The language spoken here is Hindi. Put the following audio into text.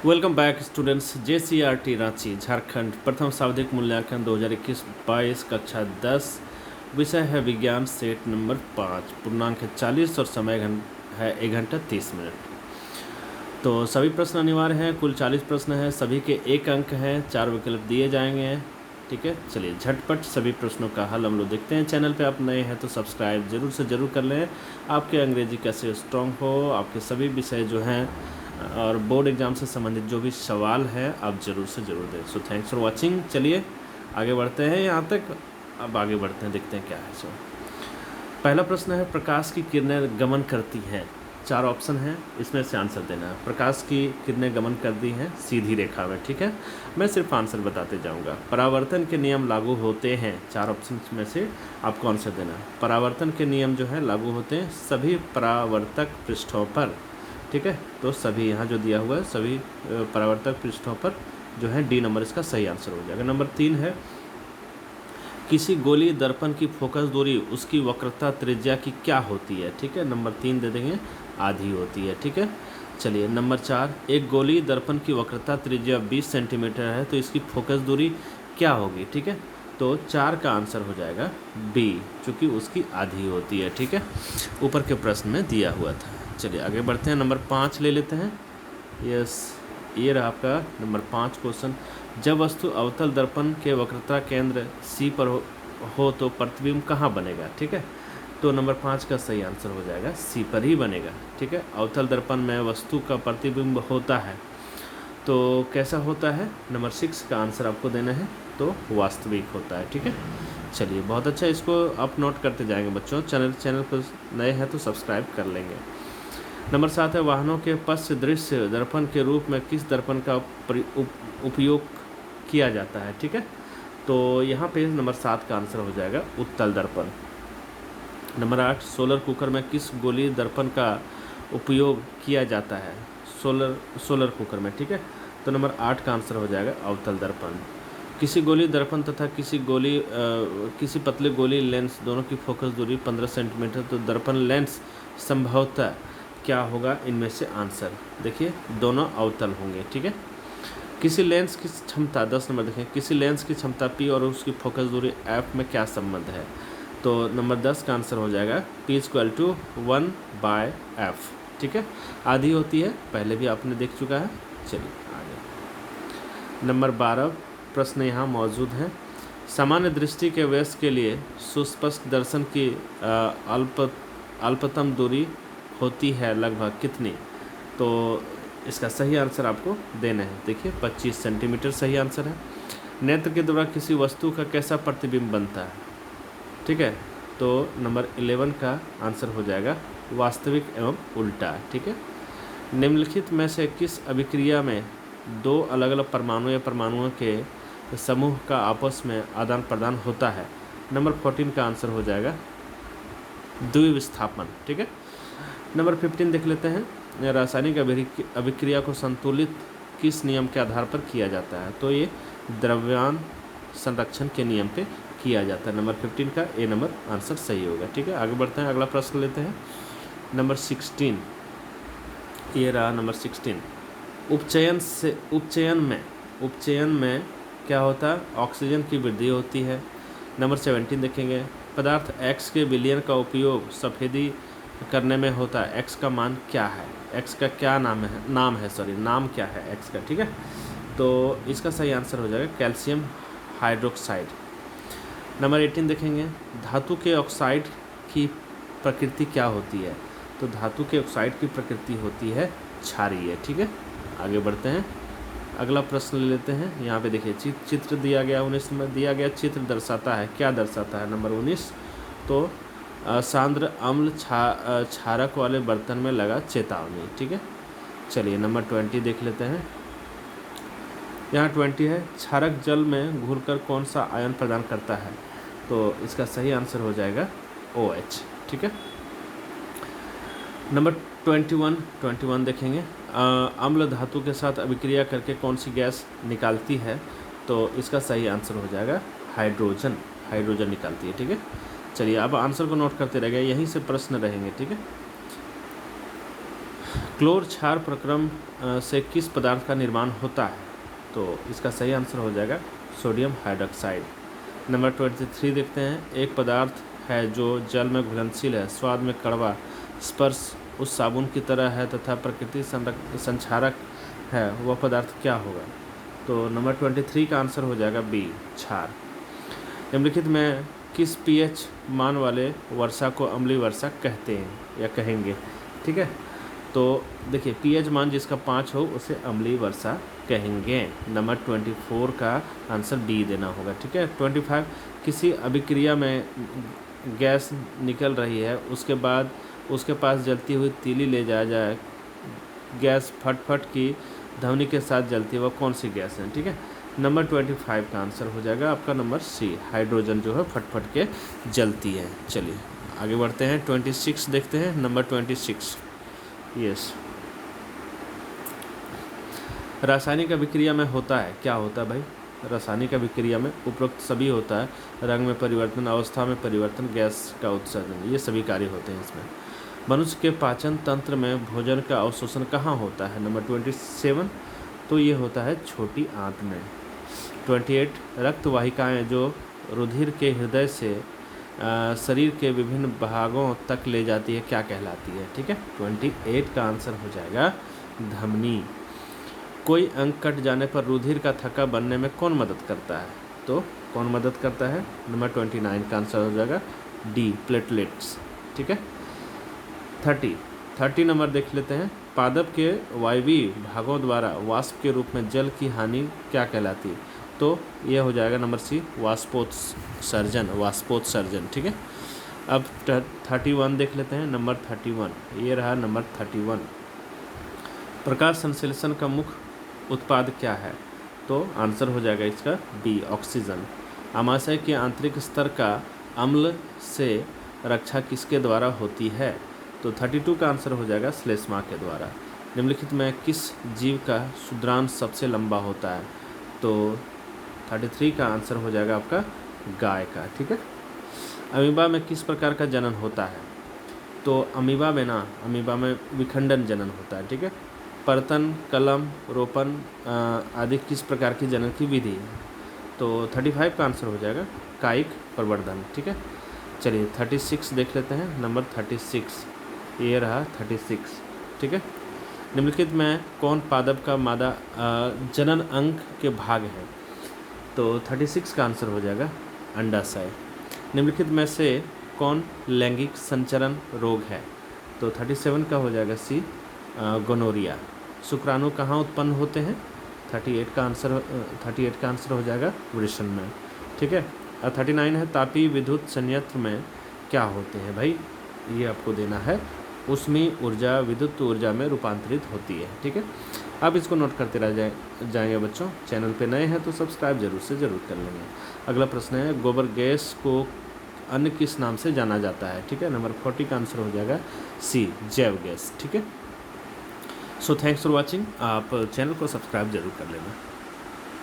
Welcome back students. JCRT Ranchi Jharkhand प्रथम सावधिक मूल्यांकन 2021-22 कक्षा 10 विषय है विज्ञान, सेट नंबर 5, पूर्णांक है 40 और समय है 1 घंटा 30 मिनट। तो सभी प्रश्न अनिवार्य हैं। कुल 40 प्रश्न हैं, सभी के 1 अंक हैं, 4 विकल्प दिए जाएंगे। ठीक है, चलिए झटपट सभी प्रश्नों का हल हम लोग देखते हैं। चैनल पे आप नए हैं तो सब्सक्राइब जरूर से ज़रूर कर लें। आपके अंग्रेजी कैसे स्ट्रॉन्ग हो, आपके सभी विषय जो हैं और बोर्ड एग्जाम से संबंधित जो भी सवाल है आप ज़रूर से ज़रूर दें। So thanks for watching. चलिए आगे बढ़ते हैं यहाँ तक। अब आगे बढ़ते हैं, देखते हैं क्या है। सो पहला प्रश्न है, प्रकाश की किरणें गमन करती हैं। 4 ऑप्शन हैं, इसमें से आंसर देना है। प्रकाश की किरणें गमन करती हैं सीधी रेखा में। ठीक है, मैं सिर्फ आंसर बताते जाऊंगा। परावर्तन के नियम लागू होते हैं। 4 ऑप्शन में से आपको आंसर देना है। परावर्तन के नियम जो है लागू होते हैं सभी परावर्तक पृष्ठों पर। ठीक है, तो सभी यहाँ जो दिया हुआ है सभी परावर्तक पृष्ठों पर जो है डी नंबर इसका सही आंसर हो जाएगा। नंबर 3 है, किसी गोली दर्पण की फोकस दूरी उसकी वक्रता त्रिज्या की क्या होती है। ठीक है, नंबर 3 दे देंगे, आधी होती है। ठीक है, चलिए नंबर 4, एक गोली दर्पण की वक्रता त्रिज्या 20 सेंटीमीटर है तो इसकी फोकस दूरी क्या होगी। ठीक है, तो 4 का आंसर हो जाएगा बी, चूँकि उसकी आधी होती है। ठीक है, ऊपर के प्रश्न में दिया हुआ था। चलिए आगे बढ़ते हैं, नंबर 5 ले लेते हैं। यस, ये रहा आपका नंबर 5 क्वेश्चन। जब वस्तु अवतल दर्पण के वक्रता केंद्र सी पर हो तो प्रतिबिंब कहाँ बनेगा। ठीक है, तो नंबर 5 का सही आंसर हो जाएगा सी पर ही बनेगा। ठीक है, अवतल दर्पण में वस्तु का प्रतिबिंब होता है तो कैसा होता है। नंबर 6 का आंसर आपको देना है, तो वास्तविक होता है। ठीक है, चलिए बहुत अच्छा, इसको आप नोट करते जाएंगे बच्चों। चैनल पर नए हैं तो सब्सक्राइब कर लेंगे। नंबर 7 है, वाहनों के पश्च दृश्य दर्पण के रूप में किस दर्पण का उपयोग किया जाता है। ठीक है, तो यहाँ पे नंबर 7 का आंसर हो जाएगा उत्तल दर्पण। नंबर 8, सोलर कुकर में किस गोली दर्पण का उपयोग किया जाता है। सोलर कुकर में। ठीक है, तो नंबर 8 का आंसर हो जाएगा अवतल दर्पण। किसी गोली दर्पण तथा किसी पतले गोली लेंस दोनों की फोकस दूरी 15 सेंटीमीटर, तो दर्पण लेंस संभवतः क्या होगा इनमें से आंसर। देखिए दोनों अवतल होंगे। ठीक है, किसी लेंस की क्षमता 10 नंबर देखें, किसी लेंस की क्षमता P और उसकी फोकस दूरी F में क्या संबंध है। तो नंबर 10 का आंसर हो जाएगा P = 1/F। ठीक है, आधी होती है, पहले भी आपने देख चुका है। चलिए आगे नंबर 12 प्रश्न यहाँ मौजूद है। सामान्य दृष्टि के वयस्क के लिए सुस्पष्ट दर्शन की अल्पतम दूरी होती है लगभग कितनी। तो इसका सही आंसर आपको देना है। देखिए 25 सेंटीमीटर सही आंसर है। नेत्र के द्वारा किसी वस्तु का कैसा प्रतिबिंब बनता है। ठीक है, तो नंबर 11 का आंसर हो जाएगा वास्तविक एवं उल्टा। ठीक है, निम्नलिखित में से किस अभिक्रिया में 2 अलग अलग परमाणु या परमाणुओं के समूह का आपस में आदान प्रदान होता है। नंबर 14 का आंसर हो जाएगा द्विविस्थापन। ठीक है, नंबर 15 देख लेते हैं। रासायनिक अभिक्रिया को संतुलित किस नियम के आधार पर किया जाता है। तो ये द्रव्यमान संरक्षण के नियम पे किया जाता है। नंबर 15 का ए नंबर आंसर सही होगा। ठीक है, आगे बढ़ते हैं, अगला प्रश्न लेते हैं। नंबर 16, ये रहा नंबर 16। उपचयन में क्या होता है, ऑक्सीजन की वृद्धि होती है। नंबर 17 देखेंगे, पदार्थ X के विलयन का उपयोग सफेदी करने में होता है। X का मान क्या है, X का क्या नाम क्या है X का। ठीक है, तो इसका सही आंसर हो जाएगा कैल्शियम हाइड्रोक्साइड। नंबर 18 देखेंगे, धातु के ऑक्साइड की प्रकृति क्या होती है। तो धातु के ऑक्साइड की प्रकृति होती है क्षारीय। ठीक है, आगे बढ़ते हैं, अगला प्रश्न ले लेते हैं। यहाँ पे देखिए चित्र दिया गया, 19 में दिया गया चित्र दर्शाता है, क्या दर्शाता है। नंबर 19, तो सांद्र अम्ल क्षारक वाले बर्तन में लगा चेतावनी। ठीक है, चलिए नंबर 20 देख लेते हैं। यहाँ 20 है, क्षारक जल में घुलकर कौन सा आयन प्रदान करता है। तो इसका सही आंसर हो जाएगा OH। ठीक है, नंबर 21 देखेंगे, अम्ल धातु के साथ अभिक्रिया करके कौन सी गैस निकालती है। तो इसका सही आंसर हो जाएगा हाइड्रोजन निकालती है। ठीक है, चलिए अब आंसर को नोट करते रह गए, यहीं से प्रश्न रहेंगे। ठीक है, क्लोर क्षार प्रक्रम से किस पदार्थ का निर्माण होता है? तो इसका सही आंसर हो जाएगा सोडियम हाइड्रोक्साइड। नंबर 23 देखते हैं। एक पदार्थ है जो जल में घुलनशील है, स्वाद में कड़वा, स्पर्श उस साबुन की तरह है तथा प्रकृति संक्षारक है, वह पदार्थ क्या होगा? तो नंबर 23 का आंसर हो जाएगा बी, क्षार। निम्नलिखित में किस पीएच मान वाले वर्षा को अम्लीय वर्षा कहते हैं या कहेंगे? ठीक है, तो देखिए पीएच मान जिसका 5 हो उसे अम्लीय वर्षा कहेंगे। नंबर 24 का आंसर डी देना होगा। ठीक है, 25 किसी अभिक्रिया में गैस निकल रही है, उसके बाद उसके पास जलती हुई तीली ले जाया जाए, गैस फटफट की ध्वनि के साथ जलती है, वह कौन सी गैस है? ठीक है, नंबर 25 का आंसर हो जाएगा आपका नंबर सी, हाइड्रोजन जो है फटफट के जलती है। चलिए आगे बढ़ते हैं, 26 देखते हैं। नंबर 26, यस, रासायनिक अभिक्रिया में होता है, क्या होता है भाई? रासायनिक अभिक्रिया में उपरोक्त सभी होता है, रंग में परिवर्तन, अवस्था में परिवर्तन, गैस का उत्सर्जन, ये सभी कार्य होते हैं इसमें। मनुष्य के पाचन तंत्र में भोजन का अवशोषण कहाँ होता है? नंबर 27, तो ये होता है छोटी आंत में। 28 रक्त वाहिकाएँ जो रुधिर के हृदय से शरीर के विभिन्न भागों तक ले जाती है, क्या कहलाती है? ठीक है, 28 का आंसर हो जाएगा धमनी। कोई अंग कट जाने पर रुधिर का थक्का बनने में कौन मदद करता है? तो कौन मदद करता है? नंबर 29 का आंसर हो जाएगा डी, प्लेटलेट्स। ठीक है, 30 नंबर देख लेते हैं। पादप के वायवीय भागों द्वारा वाष्प के रूप में जल की हानि क्या कहलाती है? तो ये हो जाएगा नंबर सी, वाष्पोत्सर्जन। ठीक है, अब 31 देख लेते हैं। नंबर 31, ये रहा नंबर 31। प्रकाश संश्लेषण का मुख्य उत्पाद क्या है? तो आंसर हो जाएगा इसका बी, ऑक्सीजन। आमाशय के आंतरिक स्तर का अम्ल से रक्षा किसके द्वारा होती है? तो 32 का आंसर हो जाएगा श्लेष्मा के द्वारा। निम्नलिखित में किस जीव का शुद्रांश सबसे लंबा होता है? तो 33 का आंसर हो जाएगा आपका गाय का। ठीक है, अमीबा में किस प्रकार का जनन होता है? तो अमीबा में विखंडन जनन होता है। ठीक है, परतन, कलम, रोपण आदि किस प्रकार की जनन की विधि है? तो 35 का आंसर हो जाएगा कायिक प्रवर्धन। ठीक है, चलिए 36 देख लेते हैं। नंबर 36, ये रहा 36। ठीक है, निम्नलिखित में कौन पादप का मादा जनन अंग के भाग है? तो 36 का आंसर हो जाएगा अंडाशय। निम्नलिखित में से कौन लैंगिक संचरण रोग है? तो 37 का हो जाएगा सी, गोनोरिया। शुक्राणु कहाँ उत्पन्न होते हैं? 38 का आंसर हो जाएगा वृषण में। ठीक है, और 39 है तापीय विद्युत संयंत्र में क्या होते हैं भाई? ये आपको देना है, ऊष्मीय ऊर्जा विद्युत ऊर्जा में रूपांतरित होती है। ठीक है, आप इसको नोट करते रह जाएंगे बच्चों। चैनल पे नए हैं तो सब्सक्राइब जरूर कर लेंगे। अगला प्रश्न है, गोबर गैस को अन्य किस नाम से जाना जाता है? ठीक है, नंबर 40 का आंसर हो जाएगा सी, जैव गैस। ठीक है, सो थैंक्स फॉर वॉचिंग। आप चैनल को सब्सक्राइब जरूर कर लेना।